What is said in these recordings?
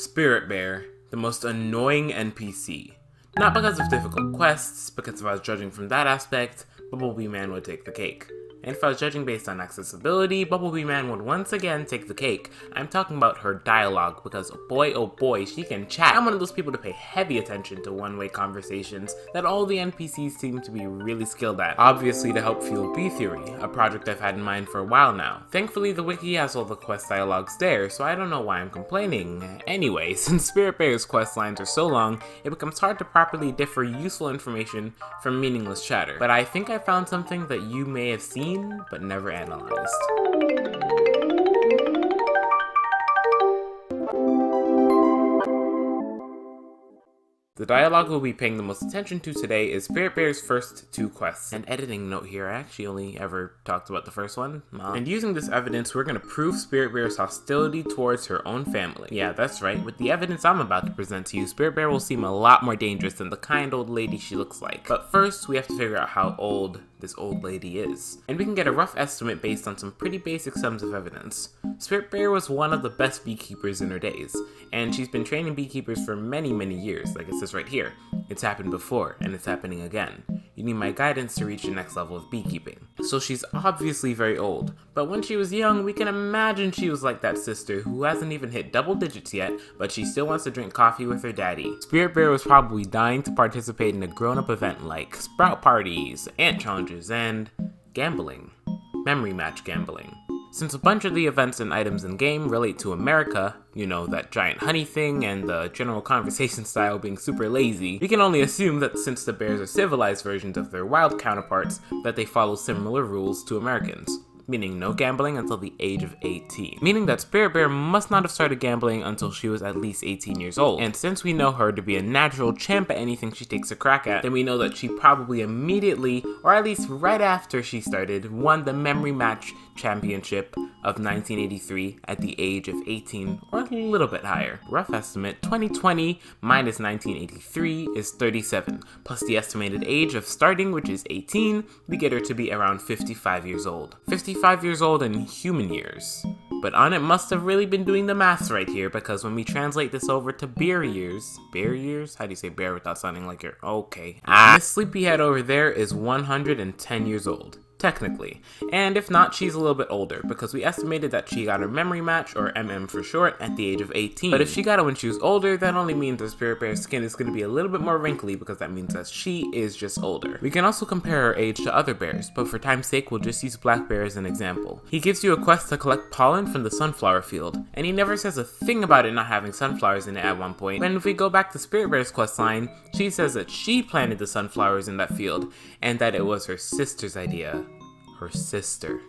Spirit Bear, the most annoying NPC. Not because of difficult quests, because if I was judging from that aspect, Bumblebee Man would take the cake. And if I was judging based on accessibility, Bumblebee Man would once again take the cake. I'm talking about her dialogue, because oh boy, she can chat. I'm one of those people to pay heavy attention to one-way conversations that all the NPCs seem to be really skilled at. Obviously to help fuel B-Theory, a project I've had in mind for a while now. Thankfully the wiki has all the quest dialogues there, so I don't know why I'm complaining. Anyway, since Spirit Bear's quest lines are so long, it becomes hard to properly differ useful information from meaningless chatter. But I think I found something that you may have seen but never analyzed. The dialogue we'll be paying the most attention to today is Spirit Bear's first two quests. An editing note here, I actually only ever talked about the first one. And using this evidence, we're going to prove Spirit Bear's hostility towards her own family. Yeah, that's right, with the evidence I'm about to present to you, Spirit Bear will seem a lot more dangerous than the kind old lady she looks like. But first, we have to figure out how old this old lady is. And we can get a rough estimate based on some pretty basic sums of evidence. Spirit Bear was one of the best beekeepers in her days, and she's been training beekeepers for many years, like it says right here. It's happened before, and it's happening again. You need my guidance to reach the next level of beekeeping. So she's obviously very old, but when she was young, we can imagine she was like that sister who hasn't even hit double digits yet, but she still wants to drink coffee with her daddy. Spirit Bear was probably dying to participate in a grown-up event like sprout parties, ant challenges, and gambling. Memory match gambling. Since a bunch of the events and items in game relate to America, you know, that giant honey thing and the general conversation style being super lazy, we can only assume that since the bears are civilized versions of their wild counterparts, that they follow similar rules to Americans. Meaning no gambling until the age of 18. Meaning that Spirit Bear must not have started gambling until she was at least 18 years old. And since we know her to be a natural champ at anything she takes a crack at, then we know that she probably immediately, or at least right after she started, won the Memory Match Championship of 1983 at the age of 18 or a little bit higher. Rough estimate, 2020 minus 1983 is 37, plus the estimated age of starting, which is 18, we get her to be around 55 years old. 55 years old in human years. But Onnit must have really been doing the maths right here, because when we translate this over to bear years? How do you say bear without sounding like you're okay? This sleepyhead over there is 110 years old. Technically. And if not, she's a little bit older, because we estimated that she got her memory match, or MM for short, at the age of 18. But if she got it when she was older, that only means that Spirit Bear's skin is going to be a little bit more wrinkly, because that means that she is just older. We can also compare her age to other bears, but for time's sake, we'll just use Black Bear as an example. He gives you a quest to collect pollen from the sunflower field, and he never says a thing about it not having sunflowers in it at one point. When if we go back to Spirit Bear's quest line, she says that she planted the sunflowers in that field, and that it was her sister's idea. Her sister.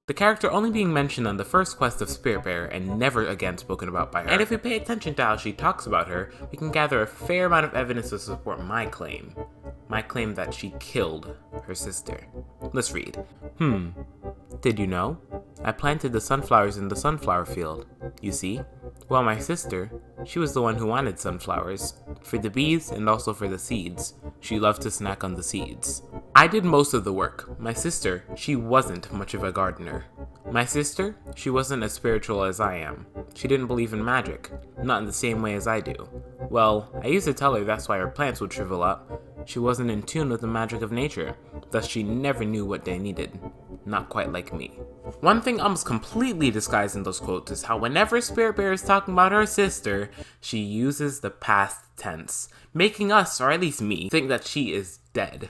The character only being mentioned on the first quest of Spirit Bear and never again spoken about by her. And if we pay attention to how she talks about her, we can gather a fair amount of evidence to support my claim. My claim that she killed her sister. Let's read. Did you know? I planted the sunflowers in the sunflower field. You see? Well, my sister, she was the one who wanted sunflowers. For the bees and also for the seeds. She loved to snack on the seeds. I did most of the work. My sister, she wasn't much of a gardener. My sister, she wasn't as spiritual as I am. She didn't believe in magic. Not in the same way as I do. Well, I used to tell her that's why her plants would shrivel up. She wasn't in tune with the magic of nature. Thus she never knew what they needed. Not quite like me. One thing almost completely disguised in those quotes is how whenever Spirit Bear is talking about her sister, she uses the past tense, making us, or at least me, think that she is dead.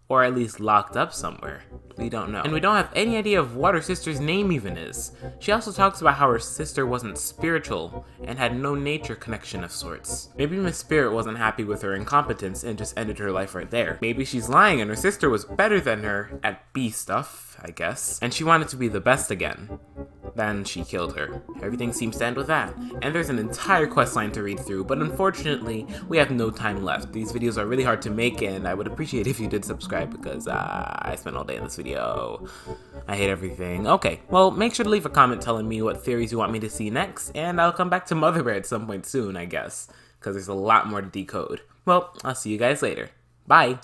Or at least locked up somewhere. We don't know. And we don't have any idea of what her sister's name even is. She also talks about how her sister wasn't spiritual and had no nature connection of sorts. Maybe Miss Spirit wasn't happy with her incompetence and just ended her life right there. Maybe she's lying and her sister was better than her at bee stuff, I guess, and she wanted to be the best again. Then she killed her. Everything seems to end with that. And there's an entire questline to read through, but unfortunately, we have no time left. These videos are really hard to make, and I would appreciate if you did subscribe because I spent all day in this video. I hate everything. Okay, well, make sure to leave a comment telling me what theories you want me to see next, and I'll come back to Mother Bear at some point soon, I guess, because there's a lot more to decode. Well, I'll see you guys later. Bye!